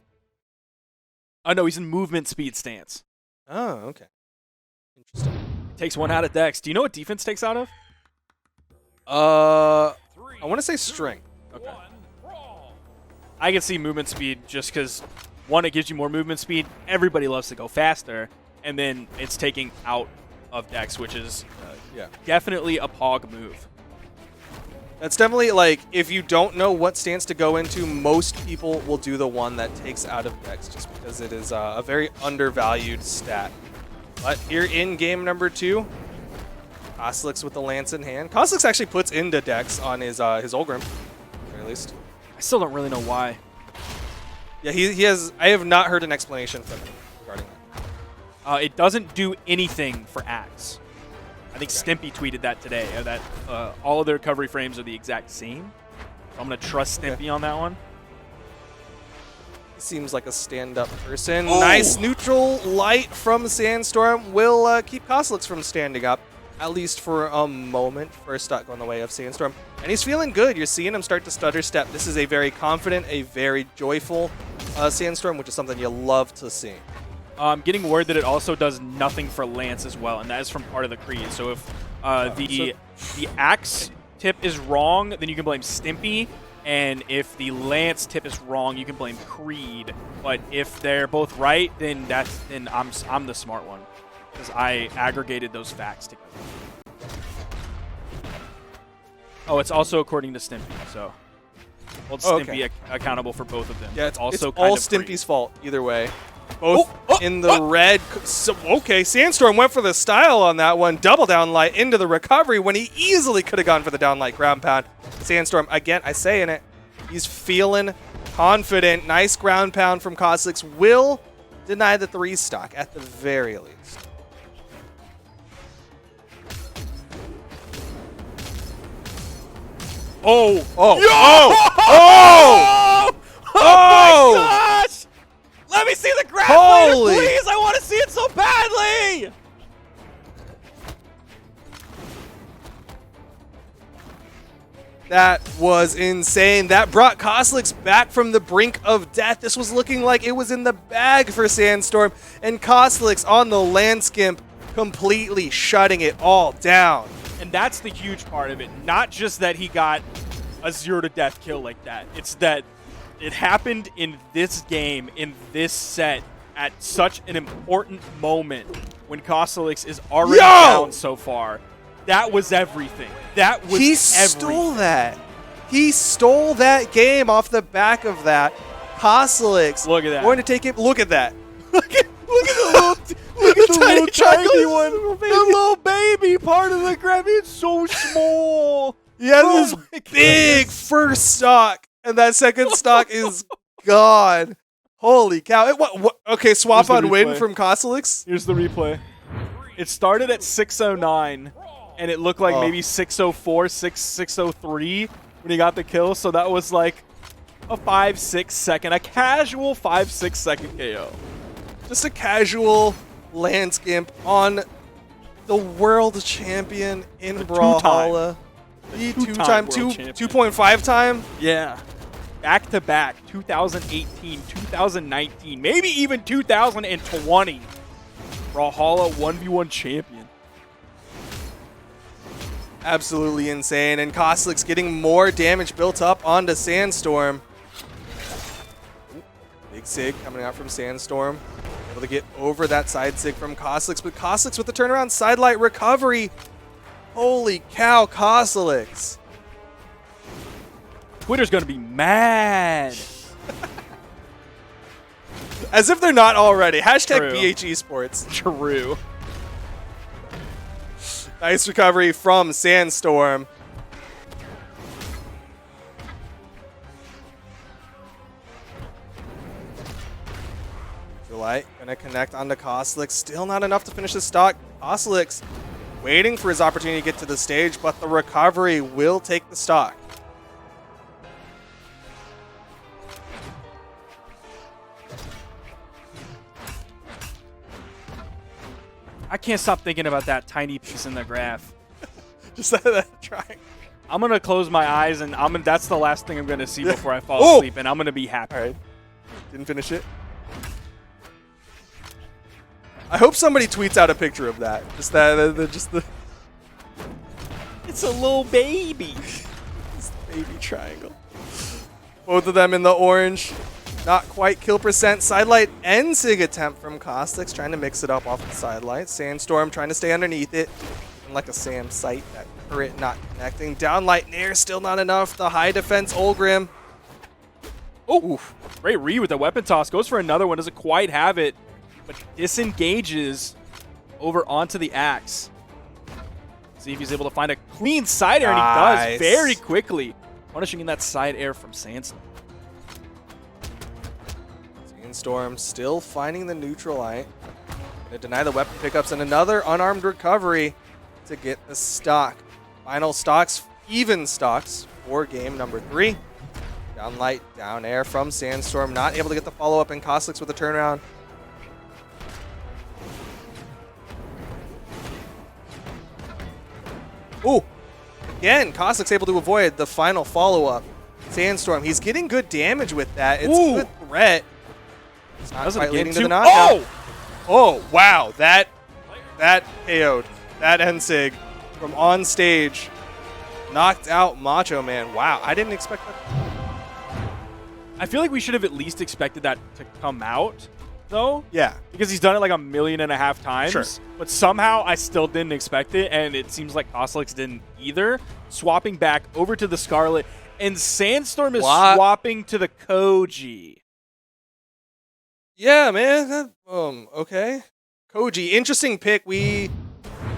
Oh no, he's in movement speed stance. Oh, okay. Interesting. Takes 1 out of Dex. Do you know what defense takes out of? I want to say string. Okay. I can see movement speed just because, 1, it gives you more movement speed. Everybody loves to go faster. And then it's taking out of Dex, which is definitely a pog move. That's definitely, like, if you don't know what stance to go into, most people will do the one that takes out of Dex just because it is a very undervalued stat. But here in game number 2, Kosalix with the lance in hand. Kosalix actually puts into Dex on his Ulgrim, at the very least. I still don't really know why. Yeah, he has. I have not heard an explanation from him regarding that. It doesn't do anything for Axe. I think Stimpy tweeted that today, that all of the recovery frames are the exact same. So I'm going to trust Stimpy on that one. He seems like a stand-up person. Oh. Nice neutral light from Sandstorm will keep Kosalix from standing up, at least for a moment. First stock going the way of Sandstorm. And he's feeling good. You're seeing him start to stutter step. This is a very confident, a very joyful Sandstorm, which is something you love to see. I'm getting word that it also does nothing for Lance as well, and that is from part of the Creed. So if the Axe tip is wrong, then you can blame Stimpy, and if the Lance tip is wrong, you can blame Creed. But if they're both right, then I'm the smart one, because I aggregated those facts together. Oh, it's also according to Stimpy, so hold Stimpy accountable for both of them. Yeah, it's all kind of Stimpy's Creed. fault either way. Both in the red. So, okay, Sandstorm went for the style on that one. Double down light into the recovery when he easily could have gone for the down light ground pound. Sandstorm, again, I say in it, He's feeling confident. Nice ground pound from Kosliks. Will deny the 3 stock at the very least. Oh! Oh! Yo! Oh! Oh! Oh my gosh! Let me see the graph Holy! later, please! I want to see it so badly! That was insane. That brought Kosliks back from the brink of death. This was looking like it was in the bag for Sandstorm. And Kosliks on the land skimp completely shutting it all down. And that's the huge part of it. Not just that he got a 0-to-death kill like that. It's that it happened in this game, in this set, at such an important moment when Kosliks is already down so far. That was everything. That was He everything. stole that. He stole that game off the back of that. Kosliks. Look at that. Going to take it. Look at that. Look at the little tiny one. The little baby part of the grab. It's so small. He has Oh this my big goodness. first stock, and that second stock is gone. Holy cow. What? Okay, swap Here's the on win replay. from Kosliks. Here's the replay. It started at 6:09, and it looked like maybe 6:04, 6:03 when he got the kill. So that was like a 5-6 second, a casual 5-6 second KO. Just a casual land skimp on the world champion in The Brawlhalla. The two-time two-time, world champion. 2.5 time. Yeah. Back to back, 2018, 2019, maybe even 2020. Brawlhalla 1v1 champion. Absolutely insane. And Kosliks getting more damage built up onto Sandstorm. Ooh, big Sig coming out from Sandstorm. Able to get over that side Sig from Kosliks, but Kosliks with the turnaround sidelight recovery. Holy cow, Kosliks. Twitter's gonna be mad. As if they're not already. Hashtag True. BH Esports. True. Nice recovery from Sandstorm. July gonna connect onto Kosliks. Still not enough to finish the stock. Kosliks waiting for his opportunity to get to the stage, but the recovery will take the stock. I can't stop thinking about that tiny piece in the graph. Just that trying. I'm gonna close my eyes and that's the last thing I'm gonna see before I fall Oh! asleep, and I'm gonna be happy. All right. Didn't finish it. I hope somebody tweets out a picture of that. Just the It's a little baby. baby triangle. Both of them in the orange. Not quite kill percent. Sidelight and Sig attempt from Kosliks, trying to mix it up off the sidelight. Sandstorm trying to stay underneath it. And like a Sam sight, that turret not connecting. Downlight Nair, still not enough. The high defense Olgrim. Oh, great read with the weapon toss. Goes for another one. Doesn't quite have it, but disengages over onto the axe. See if he's able to find a clean side air, and he Nice. does very quickly. Punishing in that side air from Sandstorm. Sandstorm still finding the neutral light. Gonna deny the weapon pickups and another unarmed recovery to get the stock. Final stocks, even stocks for game number 3. Down light, down air from Sandstorm. Not able to get the follow-up, and Kosliks with a turnaround. Ooh, again, Kosliks able to avoid the final follow-up. Sandstorm, he's getting good damage with that. It's Ooh. a good threat. It's not Doesn't quite get leading to to- the knockout. Oh! Oh, wow. That KO'd. That NSIG from on stage knocked out Macho Man. Wow, I didn't expect that. I feel like we should have at least expected that to come out, though. Yeah. Because he's done it like 1.5 million times. Sure. But somehow I still didn't expect it, and it seems like Kosliks didn't either. Swapping back over to the Scarlet, and Sandstorm is What? swapping to the Koji. Yeah, man. Okay. Koji, interesting pick. We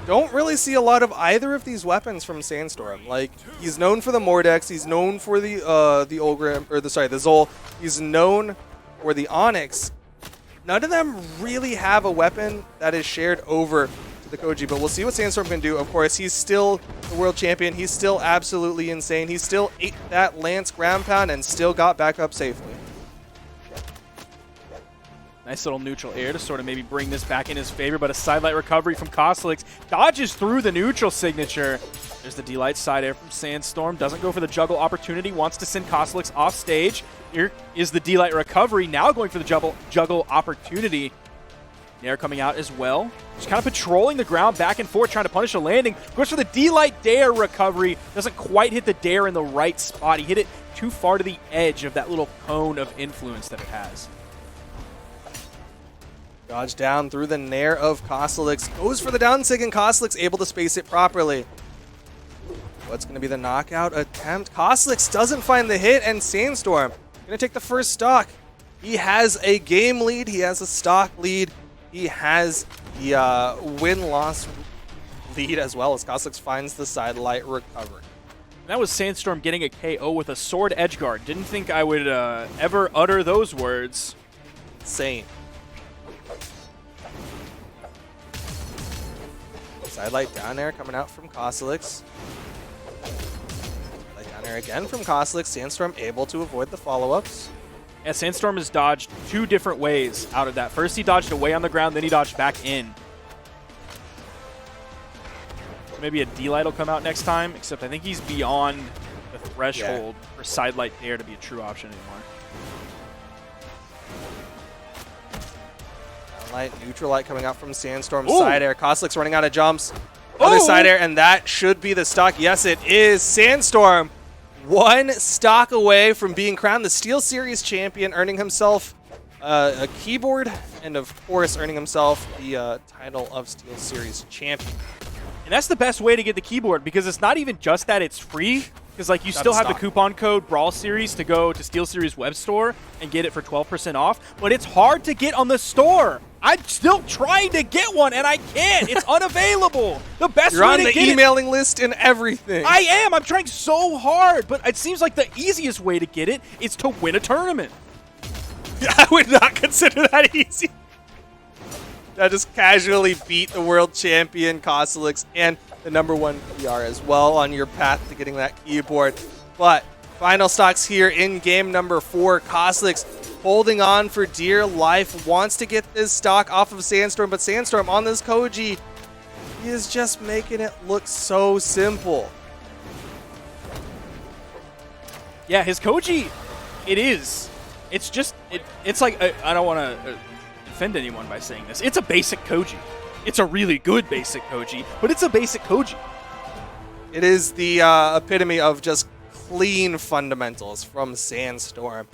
don't really see a lot of either of these weapons from Sandstorm. Like, he's known for the Mordex, he's known for the Ulgrim, or the Zol, he's known for the Onyx. None of them really have a weapon that is shared over to the Koji, but we'll see what Sandstorm can do. Of course, he's still the world champion, he's still absolutely insane. He still ate that Lance ground pound and still got back up safely. Nice little neutral air to sort of maybe bring this back in his favor, but a sidelight recovery from Kostelix. Dodges through the neutral signature. There's the D-Light side air from Sandstorm. Doesn't go for the juggle opportunity. Wants to send Kostelix off stage. Here is the D-Light recovery. Now going for the juggle opportunity. Nair coming out as well. Just kind of patrolling the ground back and forth, trying to punish a landing. Goes for the D-Light Dare recovery. Doesn't quite hit the Dare in the right spot. He hit it too far to the edge of that little cone of influence that it has. Dodge down through the Nair of Kostelix. Goes for the down sig, and Kostelix able to space it properly. What's going to be the knockout attempt? Kostelix doesn't find the hit, and Sandstorm going to take the first stock. He has a game lead. He has a stock lead. He has the win-loss lead as well, as Kostelix finds the sidelight recovery. That was Sandstorm getting a KO with a sword edgeguard. Didn't think I would ever utter those words. Insane. Sidelight down air coming out from Kostelix. Sidelight down air again from Kostelix. Sandstorm able to avoid the follow-ups. Yeah, Sandstorm has dodged two different ways out of that. First, he dodged away on the ground, then he dodged back in. Maybe a D-Light will come out next time, except I think he's beyond the threshold for Sidelight Dare to be a true option anymore. Neutral light coming out from Sandstorm. Ooh. Side air. Kostelix running out of jumps. Other side air, and that should be the stock. Yes, it is. Sandstorm, one stock away from being crowned the Steelseries Champion, earning himself a keyboard, and of course, earning himself the title of Steelseries Champion. And that's the best way to get the keyboard, because it's not even just that it's free, because like you Got still to have the stock. coupon code Brawl Series to go to Steelseries web store and get it for 12% off, but it's hard to get on the store. I'm still trying to get one, and I can't. It's unavailable. The best You're way on to the get emailing list and everything. I am. I'm trying so hard, but it seems like the easiest way to get it is to win a tournament. I would not consider that easy. That just casually beat the world champion Kostelix and the #1 PR as well on your path to getting that keyboard. But final stocks here in game number 4. Kostelix holding on for dear life, wants to get this stock off of Sandstorm, but Sandstorm on this Koji, he is just making it look so simple. Yeah, his Koji, it is. It's just, it's like, I don't want to offend anyone by saying this. It's a basic Koji. It's a really good basic Koji, but it's a basic Koji. It is the epitome of just clean fundamentals from Sandstorm.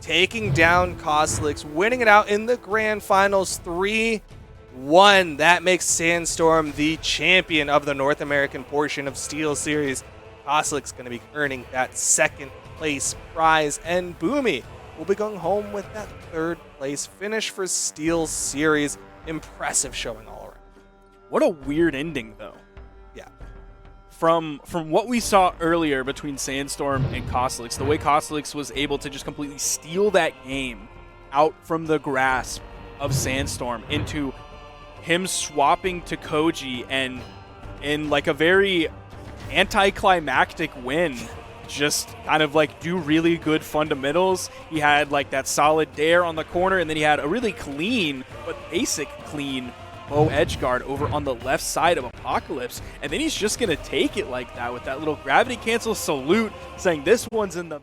Taking down Kostelix, winning it out in the grand finals 3-1. That makes Sandstorm the champion of the North American portion of Steelseries. Kostelix going to be earning that second place prize, and Boomy will be going home with that third place finish for Steelseries. Impressive showing all around. What a weird ending, though. Yeah. From what we saw earlier between Sandstorm and Kostelix, the way Kostelix was able to just completely steal that game out from the grasp of Sandstorm into him swapping to Koji, and in like a very anticlimactic win, just kind of like do really good fundamentals. He had like that solid dare on the corner, and then he had a really clean, but basic clean bow edge guard over on the left side of Apocalypse, and then he's just going to take it like that with that little gravity cancel salute saying this one's in the